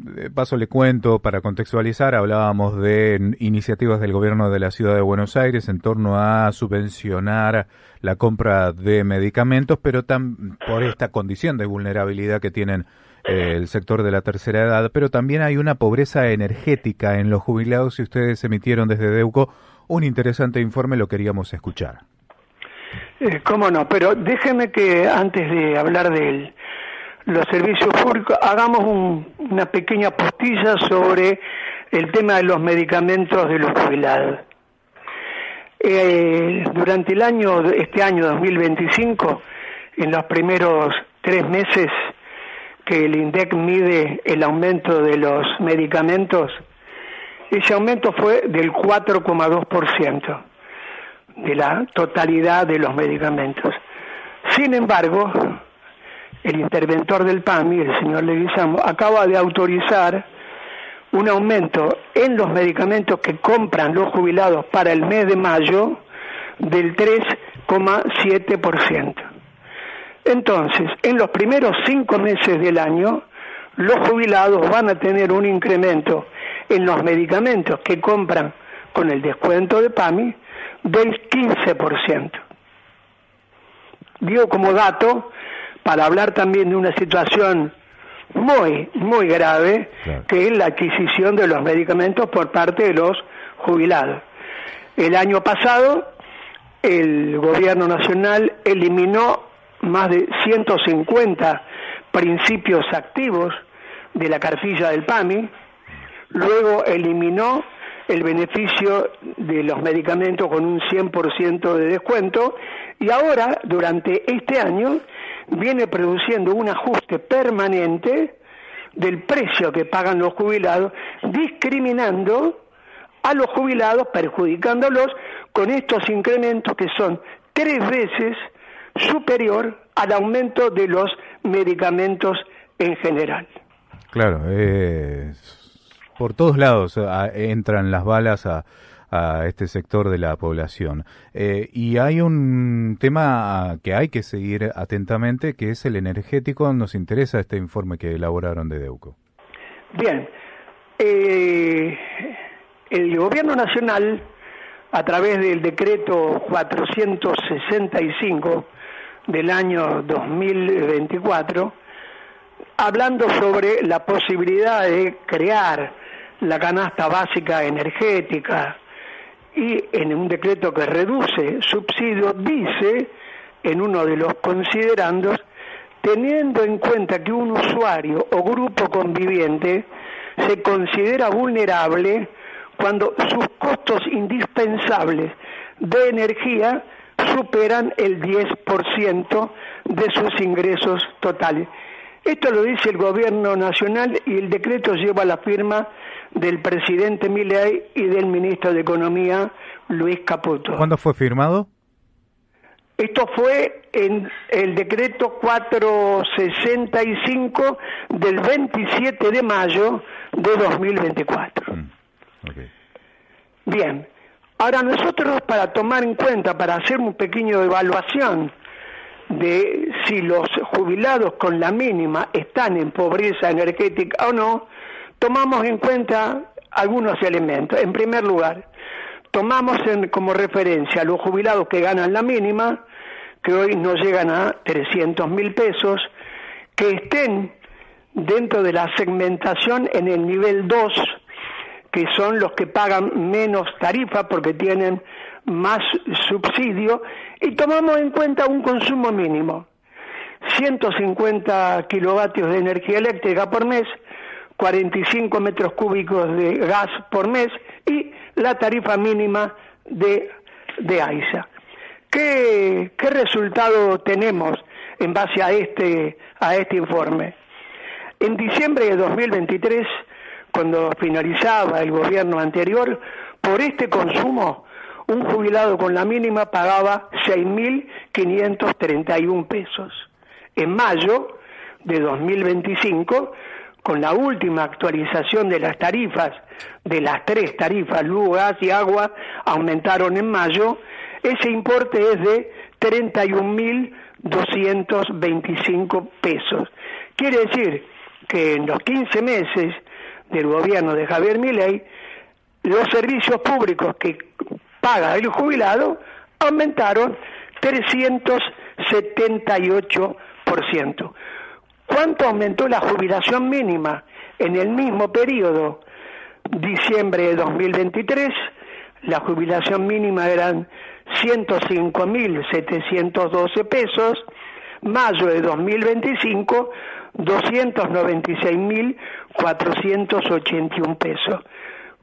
de paso le cuento, para contextualizar, hablábamos de iniciativas del gobierno de la ciudad de Buenos Aires en torno a subvencionar la compra de medicamentos, pero por esta condición de vulnerabilidad que tienen el sector de la tercera edad, pero también hay una pobreza energética en los jubilados y ustedes emitieron desde DEUCO un interesante informe, lo queríamos escuchar. Cómo no, pero déjeme que antes de hablar de los servicios públicos hagamos una pequeña postilla sobre el tema de los medicamentos de los jubilados. Durante este año 2025, en los primeros 3 meses que el INDEC mide el aumento de los medicamentos, ese aumento fue del 4,2% de la totalidad de los medicamentos. Sin embargo, el interventor del PAMI, el señor Leguizamo, acaba de autorizar un aumento en los medicamentos que compran los jubilados para el mes de mayo del 3,7%. Entonces, en los primeros 5 meses del año, los jubilados van a tener un incremento en los medicamentos que compran con el descuento de PAMI del 15%. Digo como dato para hablar también de una situación muy, muy grave, claro, que es la adquisición de los medicamentos por parte de los jubilados. El año pasado, el gobierno nacional eliminó más de 150 principios activos de la cartilla del PAMI, luego eliminó el beneficio de los medicamentos con un 100% de descuento y ahora, durante este año, viene produciendo un ajuste permanente del precio que pagan los jubilados, discriminando a los jubilados, perjudicándolos con estos incrementos que son 3 veces superior al aumento de los medicamentos en general. Claro, por todos lados entran las balas a este sector de la población. Y hay un tema que hay que seguir atentamente, que es el energético. Nos interesa este informe que elaboraron de DEUCO. Bien, el gobierno nacional, a través del decreto 465 del año 2024, hablando sobre la posibilidad de crear la canasta básica energética, y en un decreto que reduce subsidios, dice en uno de los considerandos, teniendo en cuenta que un usuario o grupo conviviente se considera vulnerable cuando sus costos indispensables de energía superan el 10% de sus ingresos totales. Esto lo dice el gobierno nacional y el decreto lleva la firma del presidente Milei y del ministro de Economía, Luis Caputo. ¿Cuándo fue firmado? Esto fue en el decreto 465 del 27 de mayo de 2024. Okay. Bien, ahora nosotros, para tomar en cuenta, para hacer un pequeño evaluación de si los jubilados con la mínima están en pobreza energética o no, tomamos en cuenta algunos elementos. En primer lugar, tomamos como referencia a los jubilados que ganan la mínima, que hoy no llegan a 300.000 pesos, que estén dentro de la segmentación en el nivel 2, que son los que pagan menos tarifa porque tienen más subsidio, y tomamos en cuenta un consumo mínimo, 150 kilovatios de energía eléctrica por mes, 45 metros cúbicos de gas por mes y la tarifa mínima de AISA. ¿Qué resultado tenemos en base a este informe? En diciembre de 2023, cuando finalizaba el gobierno anterior, por este consumo, un jubilado con la mínima pagaba 6.531 pesos. En mayo de 2025, con la última actualización de las tarifas, de las 3 tarifas, luz, gas y agua, aumentaron en mayo, ese importe es de 31.225 pesos. Quiere decir que en los 15 meses del gobierno de Javier Milei, los servicios públicos que paga el jubilado aumentaron 378%. ¿Cuánto aumentó la jubilación mínima en el mismo periodo? Diciembre de 2023, la jubilación mínima eran 105.712 pesos, mayo de 2025, 296.481 pesos.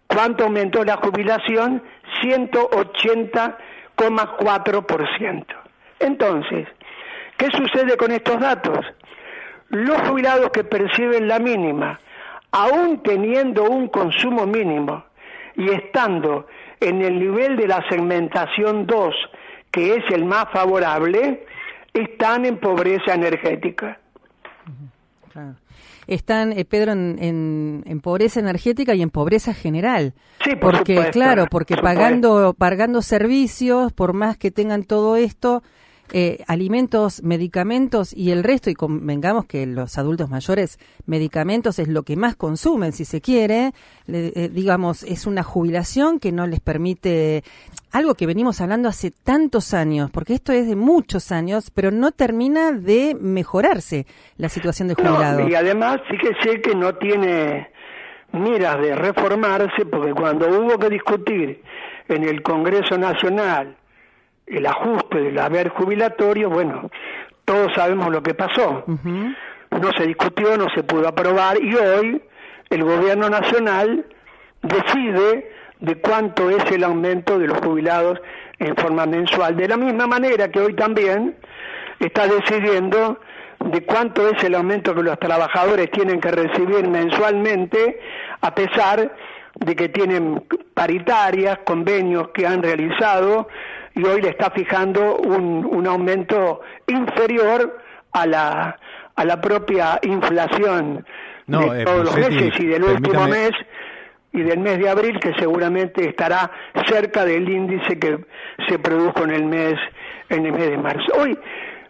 ¿Cuánto aumentó la jubilación? 180,4%. Entonces, ¿qué sucede con estos datos? Los jubilados que perciben la mínima, aún teniendo un consumo mínimo y estando en el nivel de la segmentación 2, que es el más favorable, están en pobreza energética. Claro. Están, Pedro, en pobreza energética y en pobreza general. Sí, porque supuesto, claro, porque pagando servicios, por más que tengan todo esto, alimentos, medicamentos y el resto, y convengamos que los adultos mayores, medicamentos es lo que más consumen, si se quiere, digamos, es una jubilación que no les permite, algo que venimos hablando hace tantos años, porque esto es de muchos años, pero no termina de mejorarse la situación de jubilado. No, y además fíjese que no tiene miras de reformarse, porque cuando hubo que discutir en el Congreso Nacional el ajuste del haber jubilatorio, bueno, todos sabemos lo que pasó. Uh-huh. No se discutió, no se pudo aprobar, y hoy el gobierno nacional decide de cuánto es el aumento de los jubilados en forma mensual, de la misma manera que hoy también está decidiendo de cuánto es el aumento que los trabajadores tienen que recibir mensualmente, a pesar de que tienen paritarias, convenios que han realizado, y hoy le está fijando un aumento inferior a la propia inflación de todos los meses y del último mes y del mes de abril, que seguramente estará cerca del índice que se produjo en el mes de marzo. Hoy,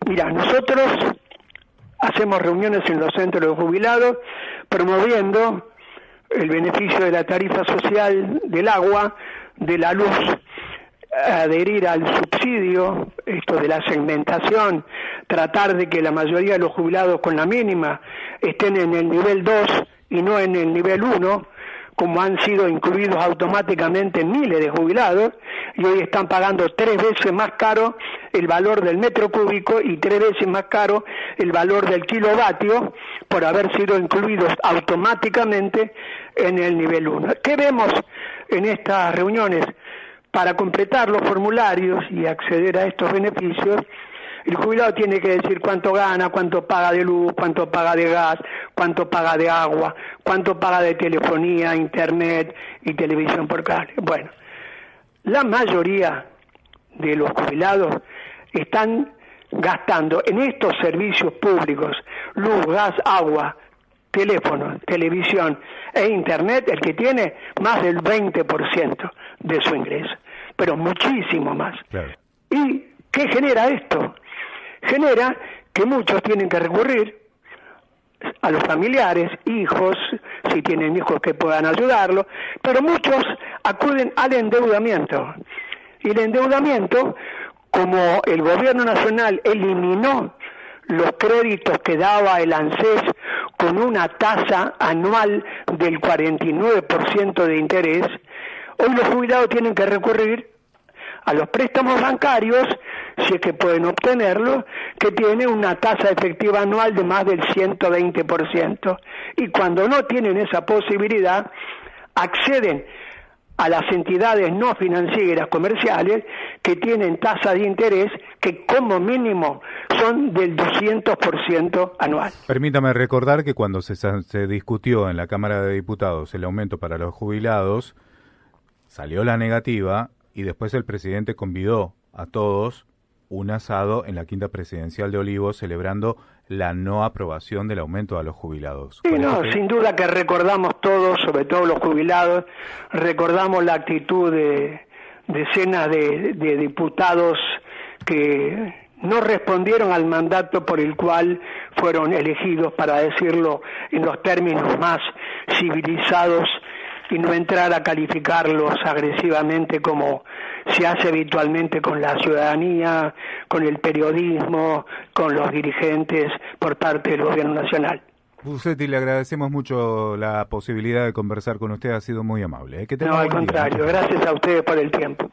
mira, nosotros hacemos reuniones en los centros de jubilados promoviendo el beneficio de la tarifa social del agua, de la luz, adherir al subsidio, esto de la segmentación, tratar de que la mayoría de los jubilados con la mínima estén en el nivel 2 y no en el nivel 1, como han sido incluidos automáticamente miles de jubilados, y hoy están pagando 3 veces más caro el valor del metro cúbico y 3 veces más caro el valor del kilovatio por haber sido incluidos automáticamente en el nivel 1. ¿Qué vemos en estas reuniones? Para completar los formularios y acceder a estos beneficios, el jubilado tiene que decir cuánto gana, cuánto paga de luz, cuánto paga de gas, cuánto paga de agua, cuánto paga de telefonía, internet y televisión por cable. Bueno, la mayoría de los jubilados están gastando en estos servicios públicos, luz, gas, agua, teléfono, televisión e internet, el que tiene más del 20% de su ingreso, pero muchísimo más. Claro. ¿Y qué genera esto? Genera que muchos tienen que recurrir a los familiares, hijos, si tienen hijos que puedan ayudarlos, pero muchos acuden al endeudamiento. Y el endeudamiento, como el gobierno nacional eliminó los créditos que daba el ANSES con una tasa anual del 49% de interés, hoy los jubilados tienen que recurrir a los préstamos bancarios, si es que pueden obtenerlo, que tiene una tasa efectiva anual de más del 120%. Y cuando no tienen esa posibilidad, acceden a las entidades no financieras comerciales que tienen tasas de interés que como mínimo son del 200% anual. Permítame recordar que cuando se discutió en la Cámara de Diputados el aumento para los jubilados, salió la negativa y después el presidente convidó a todos un asado en la Quinta Presidencial de Olivos celebrando la no aprobación del aumento a los jubilados. Sí, no, sin duda que recordamos todos, sobre todo los jubilados, recordamos la actitud de decenas de diputados que no respondieron al mandato por el cual fueron elegidos, para decirlo en los términos más civilizados y no entrar a calificarlos agresivamente como se hace habitualmente con la ciudadanía, con el periodismo, con los dirigentes por parte del gobierno nacional. Busetti, le agradecemos mucho la posibilidad de conversar con usted, ha sido muy amable. Que tenga no, al buen día. contrario, gracias a ustedes por el tiempo.